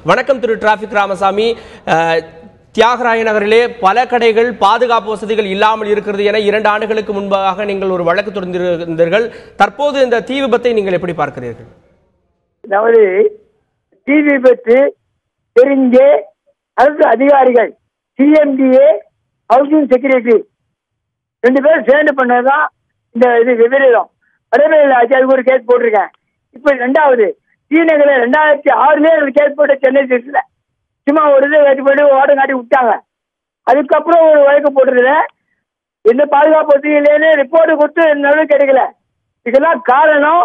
வணக்கம் திரு டிராபிக் ராமசாமி. தியாகராய நகரிலே பல கடைகள் பாதுகாப்பு வசதிகள் இல்லாமல் இருக்கிறது என 2 ஆண்டுகளுக்கு முன்பாக நீங்கள் ஒரு வழக்கு தொடர்ந்திருந்தீர்கள். தற்போது இந்த தீ விபத்தை நீங்கள் எப்படி பார்க்கிறீர்கள்? அதாவது தீ விபத்து தெரிஞ்ச அரசு அதிகாரிகள் சிஎம்டிஏ ஹவுசிங் செக்யூரிட்டி 2 பேரும் சேர்ந்து பண்ணதுதான் இந்த இது விபரீதம். வடமேல அதுக்கு ஒரு கேஸ் போட்டிருக்கேன். இப்ப 2வது ஸ்ரீநகர்ல 2006 ஒரு கேஸ் போட்ட சென்னை சிட்டில சும்மா ஒரு இதை வச்சு போயிட்டு ஓடம் காட்டி விட்டாங்க. அதுக்கப்புறம் ஒரு வழக்கு போட்டுருல எந்த பாதுகாப்பு வசதி இல்லைன்னு ரிப்போர்ட் கொடுத்து நடவடிக்கை கிடைக்கல. இதெல்லாம் காரணம்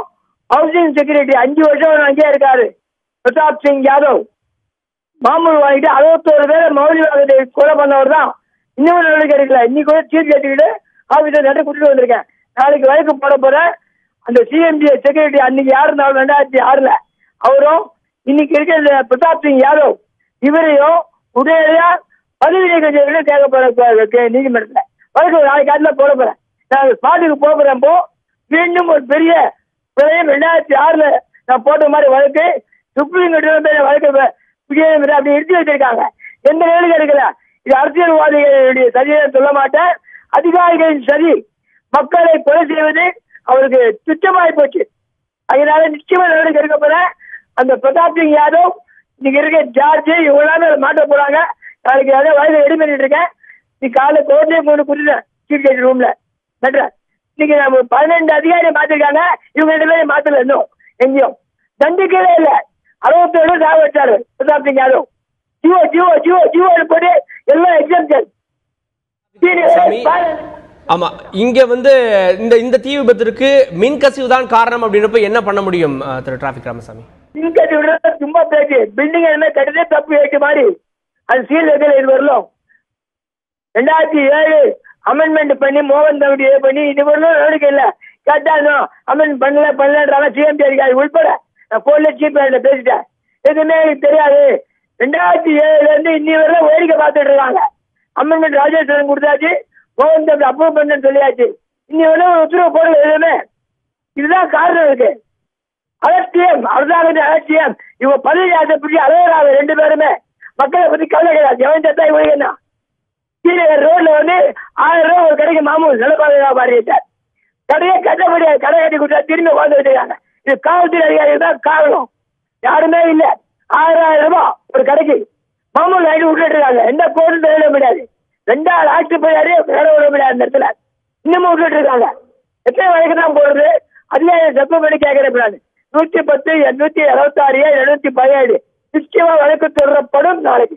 ஹவுசிங் செக்யூரிட்டி 5 வருஷம் அங்கேயே இருக்காரு பிரதாப் சிங் யாதவ். மாமூல் வாங்கிட்டு 61 பேரை மௌலிவாதத்தை கொலை பண்ணவர் தான். இன்னும் நடவடிக்கை எடுக்கல. இன்னைக்கு கூட சீட் கேட்டுக்கிட்டு ஆபீசர் நட்டு கூட்டிட்டு வந்திருக்கேன். நாளைக்கு வழக்கு போட போறேன். அந்த சிஎம்டி செக்யூரிட்டி அன்னைக்கு யாரு இருந்தாலும் 2006 அவரும் இன்னைக்கு இருக்கிற பிரதாப் சிங் யாதவ் இவரையும் உடனடியா பதவி நீக்கம் செய்ய கேட்க போற நீதிமன்றத்தில் வழக்கு நாளைக்கு காட்டில போட போறேன். நான் ஸ்பாட்டுக்கு போகிறப்போ மீண்டும் ஒரு பெரிய பிரளயம் 2006 நான் போட்ட மாதிரி வழக்கு சுப்ரீம் கோர்ட் வழக்கு அப்படி எடுத்து வச்சிருக்காங்க. எந்த வேலையும் எடுக்கல. இது அரசியல்வாதிகளுடைய சதியை சொல்ல மாட்டேன். அதிகாரிகளின் சதி மக்களை கொலை செய்வது அவருக்கு துச்சமாய் போச்சு. அதனால நிச்சயமா நடவடிக்கை எடுக்க போற அந்த பிரதாப் சிங் யாதவ் இன்னைக்கு இருக்க ஜார்ஜ் இவங்களாமே மாட்ட போறாங்க. நாளைக்கு அதே வயதை ரெடி பண்ணிட்டு இருக்கேன். நீ காலை கோர்ட்லயே கொண்டு கொடுத்தேன் சீஃப் ஜட்ஜ் ரூம்ல நட்டுற. இன்னைக்கு நம்ம 12 அதிகாரியை மாத்திருக்காங்க. இவங்க 2 பேரையும் மாத்தல இன்னும் எங்கேயும் தண்டிக்கவே இல்லை. 67 சாக வச்சாரு பிரதாப் சிங் யாதவ். ஜியோ ஜியோ ஜியோ ஜியோ போட்டு எல்லாம் எக்ஸாம்ஷன். ஆமா, இங்க இந்த தீ விபத்திற்கு மின்கசிவு தான் காரணம் அப்படின்றப்ப என்ன பண்ண முடியும் திரு டிராபிக் ராமசாமி? மின்கசிவு சும்மா பேச்சு பில்டிங் என்ன கட்டுதே தப்பு ஏற்ற மாதிரி அது சீல் வைக்கல. இது வரலாம் 2007 அமெண்ட்மெண்ட் பண்ணி மோகன் கமிட்டி பண்ணி இது வரலாம் நடவடிக்கை இல்லை. கேட்டாங்க அமெண்ட் பண்ணலன்றாங்க சிஎம்டி அதிகாரி உள்பட. நான் போன்ல சீஃப் பேசிட்டேன். எதுவுமே எனக்கு தெரியாது. 2007 இருந்து இன்னி வரலாம் வேடிக்கை பார்த்துட்டு இருக்காங்க. அமெண்ட்மெண்ட் ராஜேஸ்வரன் கொடுத்தாச்சு, மோகன் கமிட்டி அப்ரூவ் பண்ணு சொல்லியாச்சு. இன்னி வரலாம் ஒரு உத்தரவு போடல எதுவுமே. இதுதான் காரணம் இருக்கு. அலட்சியம் அரசாங்கத்தின் அலட்சியம். இவங்க பதவி ஆசைப்பட்டு அலைவராக 2 பேருமே மக்களை பத்தி கவலை கிடையாது. எவன் சத்தா இவங்க என்ன கீழே ரோட்ல 1000 ரூபாய் ஒரு கடைக்கு மாமூல் நிலப்பாதையாக மாறிட்டார். கடையை கட்ட முடியாது. கடை கட்டி கொடுத்தா திரும்பி வாழ்ந்து வச்சிருக்காங்க. இது காவல்துறை அதிகாரிகள் தான் காரணம். யாருமே இல்லை. 1000 ரூபாய் ஒரு கடைக்கு மாமூல் வாங்கி விட்டுட்டு இருக்காங்க. எந்த கோர்ட்டும் தலையிட முடியாது. 2 ஆட்சி போயாரு வேலை விட முடியாது. அந்த இடத்துல இன்னமும் விட்டுட்டு இருக்காங்க. எத்தனை வரைக்கும் தான் போடுறது? அதிகாரி தப்பு பண்ணி கேட்கிறேன். 110, 866, 717 நிச்சயமா வழக்கு தொடரப்படும் நாளைக்கு.